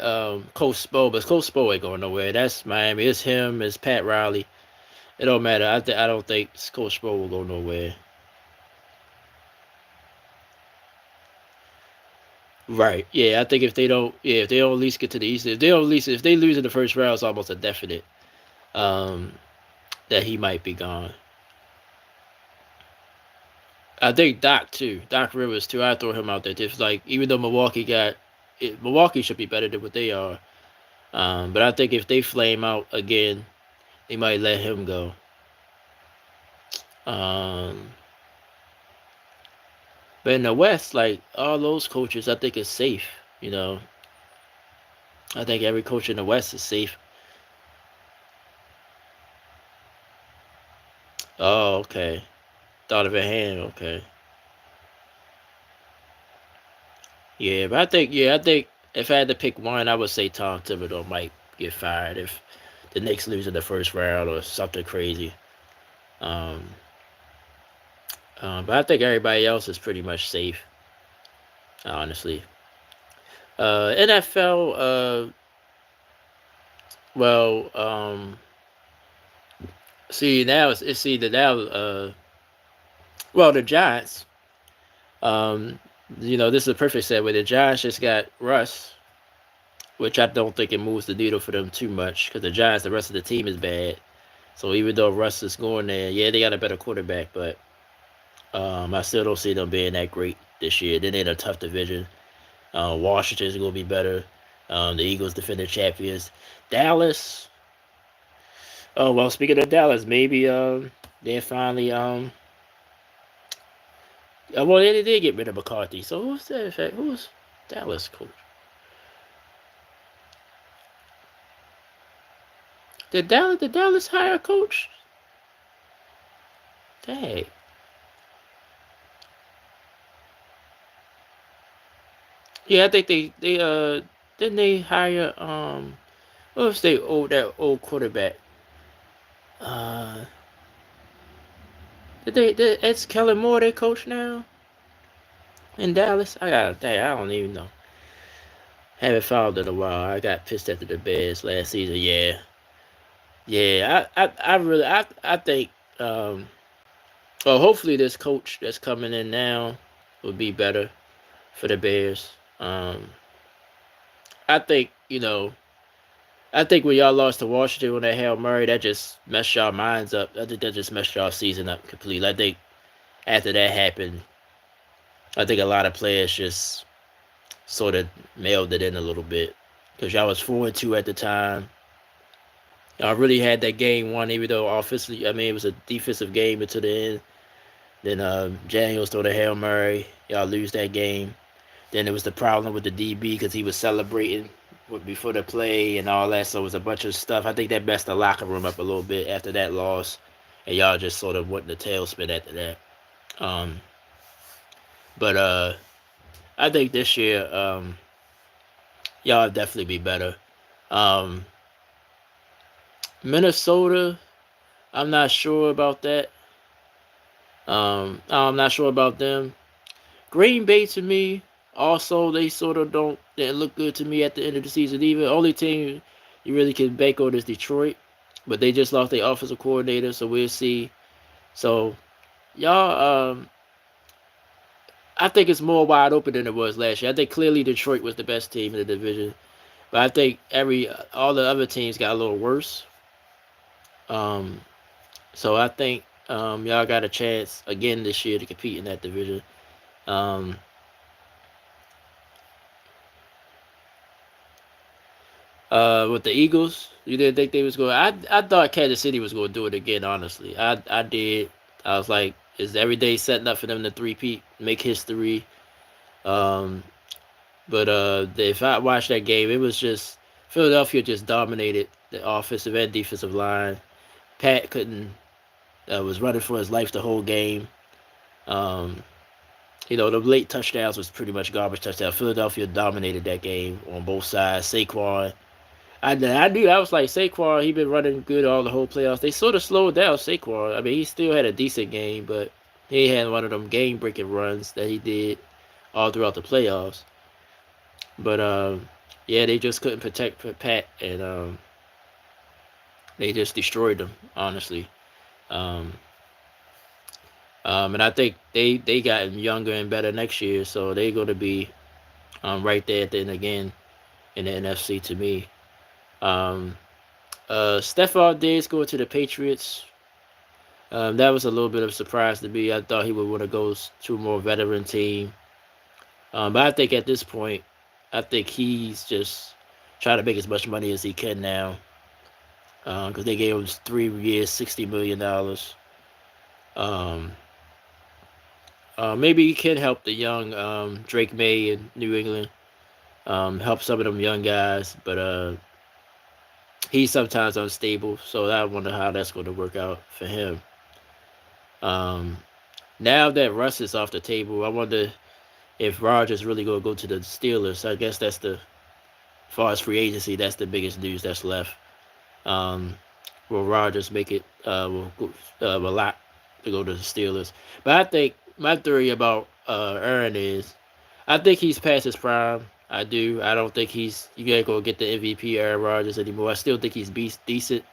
Coach Spo, but Coach Spo ain't going nowhere. That's Miami. It's him. It's Pat Riley. It don't matter. I don't think Coach Spo will go nowhere. Right. Yeah. I think if they don't at least get to the East, if they lose in the first round, it's almost a definite um, that he might be gone. I think Doc too. Doc Rivers too. I throw him out there. Just like even though Milwaukee should be better than what they are. But I think if they flame out again, they might let him go. Um, but in the West, like all those coaches, I think is safe. You know, I think every coach in the West is safe. Oh, okay. Thought of a hand. Okay. Yeah, I think if I had to pick one, I would say Tom Thibodeau might get fired if the Knicks lose in the first round or something crazy. Um, but I think everybody else is pretty much safe, honestly. NFL, well, see now it's either now, well, the Giants. Um, this is a perfect segue. The Giants just got Russ, which I don't think it moves the needle for them too much because the Giants, the rest of the team is bad. So even though Russ is going there, yeah, they got a better quarterback, but I still don't see them being that great this year. Then they're in a tough division. Washington's going to be better. The Eagles defending champions. Dallas. Oh well, speaking of Dallas, maybe they finally well they did get rid of McCarthy. So who's that? In fact, who's Dallas coach? Did Dallas hire a coach? Dang. Yeah, I think they didn't they hire what was that old quarterback? Uh did it's Kellen Moore their coach now in Dallas? I don't even know. Haven't followed it in a while. I got pissed after the Bears last season. Yeah. Yeah, I really I think well hopefully this coach that's coming in now will be better for the Bears. I think, I think when y'all lost to Washington on that Hail Murray, that just messed y'all minds up. I think that just messed y'all season up completely. I think after that happened, I think a lot of players just sort of mailed it in a little bit because y'all was 4-2 at the time. Y'all really had that game won, even though offensively, I mean, it was a defensive game until the end. Then Daniels throw the Hail Murray. Y'all lose that game. Then there was the problem with the DB because he was celebrating before the play and all that. So it was a bunch of stuff. I think that messed the locker room up a little bit after that loss. And y'all just sort of went in the tailspin after that. Um, but I think this year y'all definitely be better. Um, Minnesota, I'm not sure about that. I'm not sure about them. Green Bay to me, also they sort of don't didn't look good to me at the end of the season either. Only team you really can bank on is Detroit, but they just lost their offensive coordinator, so we'll see. So y'all, I think it's more wide open than it was last year. I think clearly Detroit was the best team in the division, but I think all the other teams got a little worse. Um, so I think y'all got a chance again this year to compete in that division. Um, with the Eagles, you didn't think they was going. I thought Kansas City was going to do it again. Honestly, I did. I was like, is every day setting up for them to three-peat, make history? Um, but if I watched that game, it was just Philadelphia just dominated the offensive and defensive line. Pat couldn't was running for his life the whole game. Um, the late touchdowns was pretty much garbage touchdown. Philadelphia dominated that game on both sides. Saquon, I knew I was like Saquon. He been running good all the whole playoffs. They sort of slowed down Saquon. I mean, he still had a decent game, but he had one of them game breaking runs that he did all throughout the playoffs. But yeah, they just couldn't protect Pat, and they just destroyed them. Honestly, um, and I think they got younger and better next year, so they're going to be right there at the end again in the NFC to me. Um, Stephon Diggs going to the Patriots. That was a little bit of a surprise to me. I thought he would want to go to a more veteran team. But I think at this point, I think he's just trying to make as much money as he can now. Because they gave him 3 years, $60 million. Um, Maybe he can help the young Drake May in New England. Help some of them young guys, but he's sometimes unstable. So I wonder how that's going to work out for him. Um, Now that Russ is off the table, I wonder if Rodgers really gonna go to the Steelers. I guess that's the, as far as free agency, that's the biggest news that's left. Um, will Rodgers make it? A lot to go to the Steelers. But I think my theory about Aaron is, I think he's past his prime. I do. I don't think you ain't gonna get the MVP Aaron Rodgers anymore. I still think he's decent.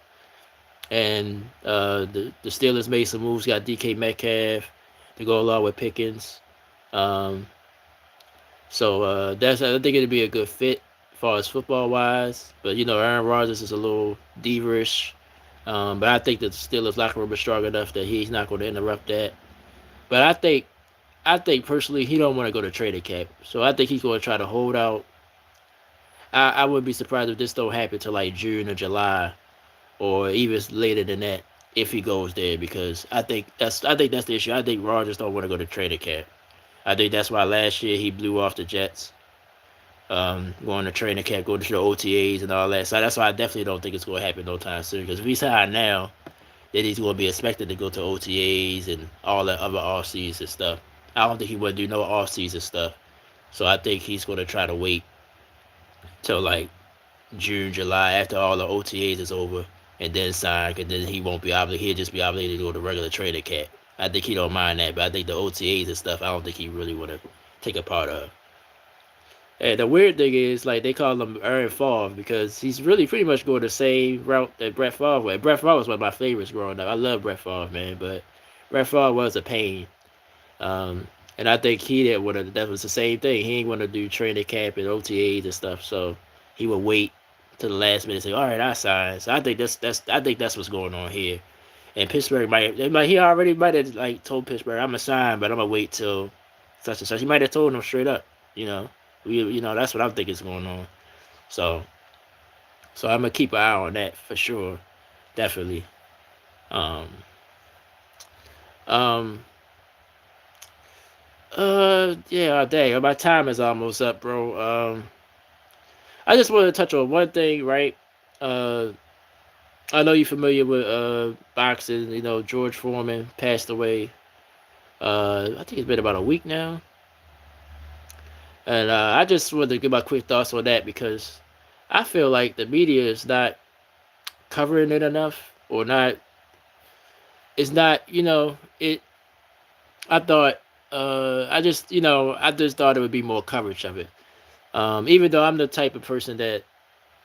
And the Steelers made some moves. Got DK Metcalf to go along with Pickens. Um, so that's I think it'd be a good fit as far as football wise. But Aaron Rodgers is a little diva-ish. But I think the Steelers locker room is strong enough that he's not going to interrupt that. But I think personally he don't want to go to training camp. So I think he's going to try to hold out. I wouldn't be surprised if this don't happen till like June or July or even later than that if he goes there, because I think that's the issue. I think Rodgers don't want to go to training camp. I think that's why last year he blew off the Jets, going to training camp, going to the OTAs and all that. So that's why I definitely don't think it's going to happen no time soon. Because if he's high now, then he's going to be expected to go to OTAs and all that other off season stuff. I don't think he would do no off season stuff. So I think he's going to try to wait till like June, July, after all the OTAs is over, and then sign. And then he won't be obligated. He'll just be obligated to go to regular training camp. I think he don't mind that, but I think the OTAs and stuff, I don't think he really want to take a part of. And the weird thing is, like, they call him Aaron Favre because he's really pretty much going the same route that Brett Favre went. Brett Favre was one of my favorites growing up. I love Brett Favre, man, but Brett Favre was a pain. And I think he didn't want that was the same thing. He ain't want to do training camp and OTAs and stuff, so he would wait to the last minute, say, "All right, I signed." So I think that's what's going on here. And Pittsburgh he already might have like told Pittsburgh, "I'm gonna sign, but I'm gonna wait till such and such." He might have told them straight up, you know. That's what I'm thinking is going on. So I'm gonna keep an eye on that for sure, definitely. Um, um, yeah, dang, my time is almost up, bro. I just wanted to touch on one thing, right? Uh, I know you're familiar with boxing. You know, George Foreman passed away. I think it's been about a week now, and I just wanted to give my quick thoughts on that because I feel like the media is not covering it enough, or not. It's not, it. I thought, I just thought it would be more coverage of it. Even though I'm the type of person that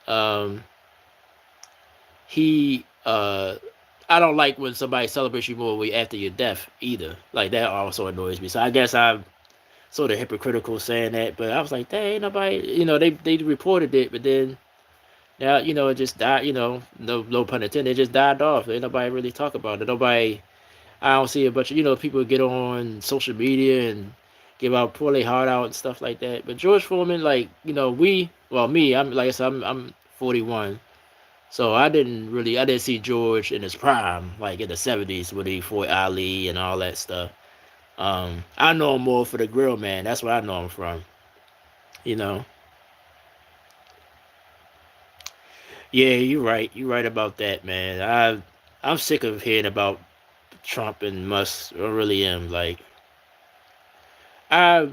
um, he I don't like when somebody celebrates you more after your death either. Like that also annoys me. So I guess I'm sort of hypocritical saying that, but I was like, "Dang, ain't nobody." They reported it, but then now it just died. No pun intended. It just died off. Ain't nobody really talk about it. Nobody. I don't see a bunch of people get on social media and give out pour their heart out and stuff like that. But George Foreman, like me, I'm like I said, I'm 41. So I didn't see George in his prime, like in the 70s when he fought Ali and all that stuff. I know him more for the grill man. That's where I know him from. You know. Yeah, you're right. You're right about that, man. I'm sick of hearing about Trump and Musk. I really am. Like I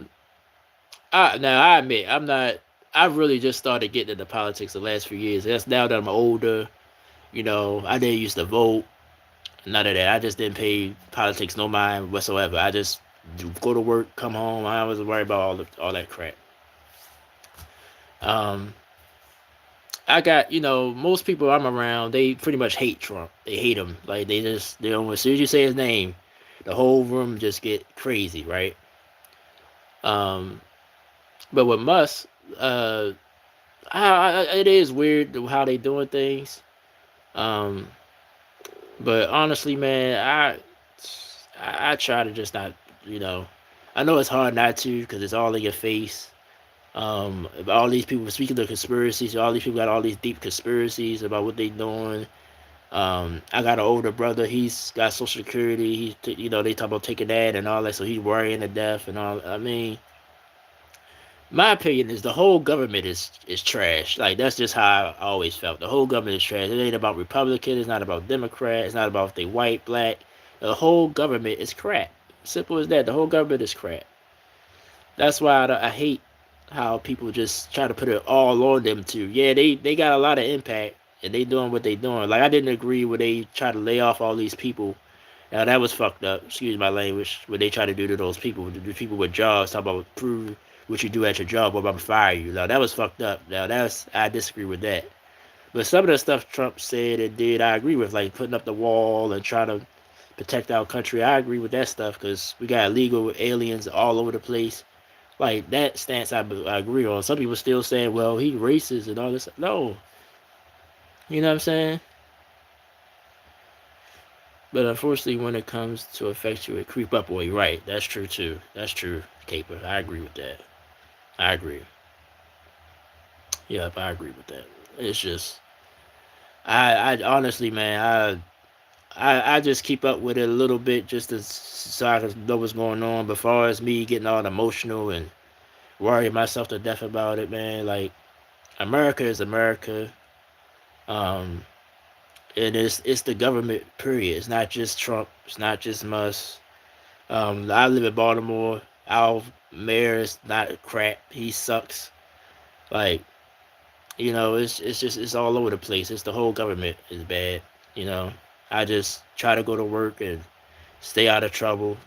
now I admit I'm not. I really just started getting into politics the last few years. That's now that I'm older. I didn't used to vote. None of that. I just didn't pay politics no mind whatsoever. I just go to work, come home. I wasn't worried about all that crap. Um, I got most people I'm around. They pretty much hate Trump. They hate him. Like as soon as you say his name, the whole room just get crazy, right? Um, but with Musk, uh, it is weird how they doing things. Um, but honestly, man, I try to just not, you know, I know it's hard not to because it's all in your face. All these people speaking of conspiracies, all these people got all these deep conspiracies about what they doing. I got an older brother. He's got Social Security. They talk about taking that and all that, so he's worrying to death and all. I mean, my opinion is the whole government is trash. Like that's just how I always felt. The whole government is trash. It ain't about Republican. It's not about Democrat. It's not about if they white, black. The whole government is crap. Simple as that. The whole government is crap. That's why I hate how people just try to put it all on them too. Yeah, they got a lot of impact and they doing what they doing. Like I didn't agree when they try to lay off all these people. Now that was fucked up. Excuse my language. What they try to do to those people, to do people with jobs, talk about prove what you do at your job, or I'm gonna fire you. Now that was fucked up. Now I disagree with that. But some of the stuff Trump said and did, I agree with, like putting up the wall and trying to protect our country. I agree with that stuff because we got illegal aliens all over the place. Like that stance, I agree on. Some people still saying, "Well, he racist and all this." No, you know what I'm saying. But unfortunately, when it comes to affect you, it creep up. Well, you're right. That's true too. That's true, Caper. I agree with that. I agree. Yep, I agree with that. It's just, I honestly, man, I just keep up with it a little bit just to so I can know what's going on. But far as me getting all emotional and worrying myself to death about it, man, like America is America. Um, and it's the government. Period. It's not just Trump. It's not just Musk. I live in Baltimore. Our mayor is not crap. He sucks. Like it's all over the place. It's the whole government is bad. You know, I just try to go to work and stay out of trouble.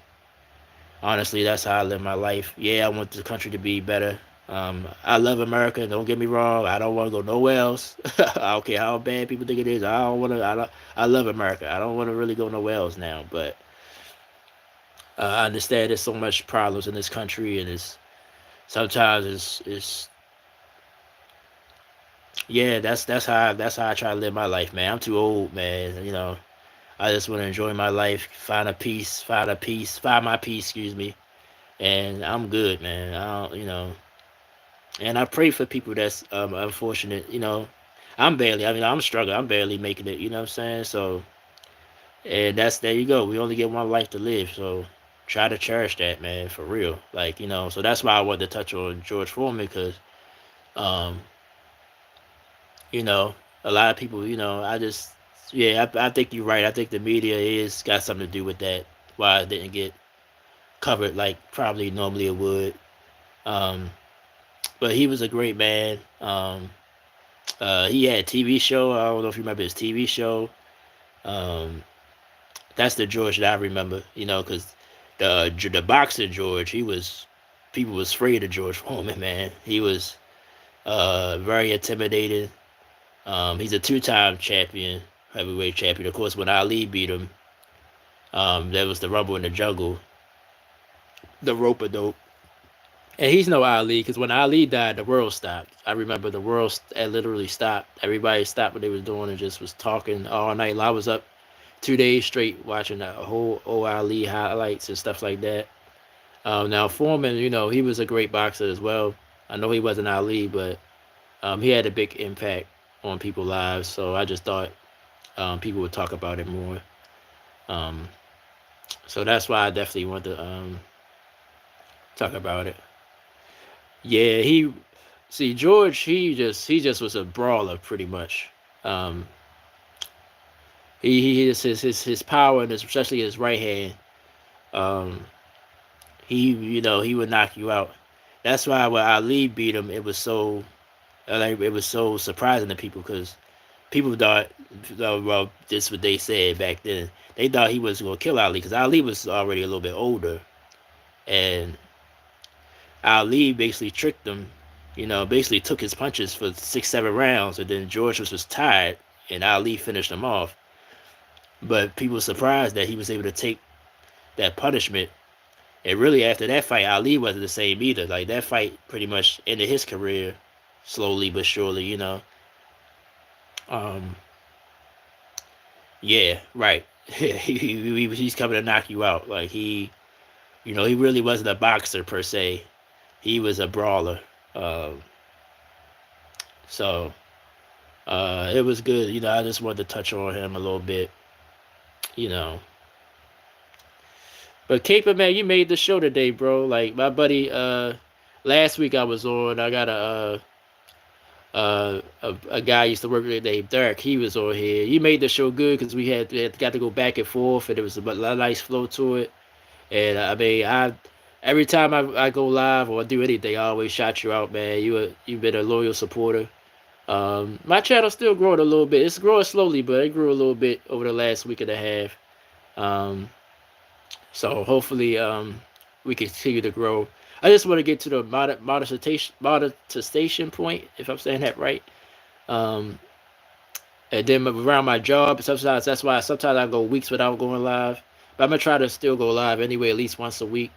Honestly, that's how I live my life. Yeah, I want the country to be better. I love America. Don't get me wrong. I don't want to go nowhere else. I don't care how bad people think it is. I don't want to. I love America. I don't want to really go nowhere else now. But I understand there's so much problems in this country, and it's sometimes it's yeah, that's how I try to live my life, man. I'm too old, man. I just want to enjoy my life, find my peace, excuse me, and I'm good, man. I don't, and I pray for people that's unfortunate. I'm struggling. I'm barely making it. You know what I'm saying? So, and there you go. We only get one life to live, so try to cherish that, man, for real. Like, so that's why I wanted to touch on George Foreman because, um, you know, a lot of people, yeah, I think you're right. I think the media is got something to do with that. Why it didn't get covered like probably normally it would. Um, but he was a great man. He had a TV show. I don't know if you remember his TV show. Um, that's the George that I remember. Because the boxer George, people was afraid of George Foreman. Man, he was very intimidating. He's a two-time champion, heavyweight champion. Of course, when Ali beat him, there was the Rumble in the Jungle, the rope a dope. And he's no Ali because when Ali died, the world stopped. I remember the world literally stopped. Everybody stopped what they was doing and just was talking all night. I was up 2 days straight watching the whole old Ali highlights and stuff like that. Now Foreman, he was a great boxer as well. I know he wasn't Ali, but he had a big impact on people's lives. So I just thought people would talk about it more. Um, so that's why I definitely want to talk about it. Yeah, George. He just was a brawler pretty much. Um, he his power and especially his right hand. Um, he would knock you out. That's why when Ali beat him, it was so surprising to people because people thought, well, this is what they said back then. They thought he was gonna kill Ali because Ali was already a little bit older, and Ali basically tricked him. Basically took his punches for 6, 7 rounds, and then George was just tired, and Ali finished him off. But people were surprised that he was able to take that punishment. And really, after that fight, Ali wasn't the same either. Like that fight pretty much ended his career, slowly but surely. Um, yeah, right. He's coming to knock you out. Like he really wasn't a boxer per se. He was a brawler. Um, so it was good. I just wanted to touch on him a little bit. You know, but Caper, man, you made the show today, bro. Like my buddy, last week I was on. I got a guy I used to work with named Derek. He was on here. You made the show good because we had got to go back and forth, and there was a nice flow to it. And I mean, every time I go live or do anything, I always shout you out, man. You've been a loyal supporter. My channel's still growing a little bit. It's growing slowly, but it grew a little bit over the last week and a half. Um, so hopefully, we continue to grow. I just want to get to the monetization point, if I'm saying that right. Um, and then around my job, sometimes that's why sometimes I go weeks without going live. But I'm gonna try to still go live anyway, at least once a week.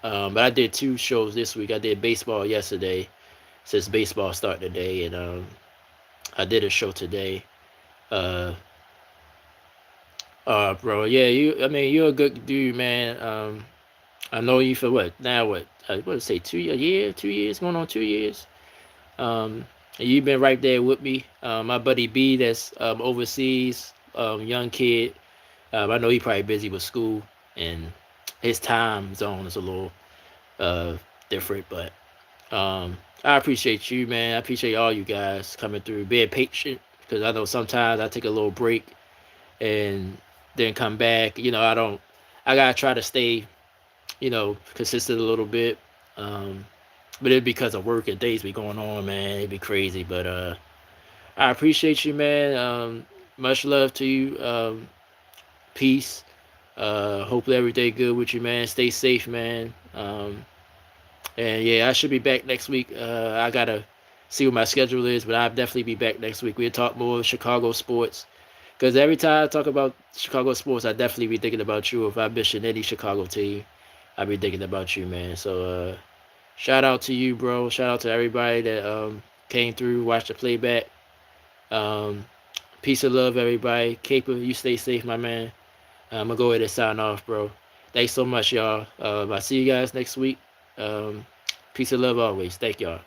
But I did 2 shows this week. I did baseball yesterday, since baseball started today, and I did a show today. Uh, bro, yeah, I mean, you're a good dude, man. I know you for what now? What? What to say? 2 year, 2 years, going on 2 years. And you've been right there with me. My buddy B, that's overseas, young kid. I know he probably busy with school, and his time zone is a little uh different, but I appreciate you, man. I appreciate all you guys coming through, being patient, because I know sometimes I take a little break and then come back. I gotta try to stay, consistent a little bit. Um, but it's because of work and things be going on, man. It'd be crazy. But I appreciate you, man. Much love to you. Peace. Hopefully everything good with you, man. Stay safe, man. And yeah, I should be back next week. I gotta see what my schedule is, but I'll definitely be back next week. We'll talk more Chicago sports. Because every time I talk about Chicago sports, I definitely be thinking about you. If I mention any Chicago team, I be thinking about you, man. So shout out to you, bro. Shout out to everybody that came through, watched the playback. Peace and love, everybody. Caper, you stay safe, my man. I'm gonna go ahead and sign off, bro. Thanks so much, y'all. I'll see you guys next week. Peace and love always. Thank y'all.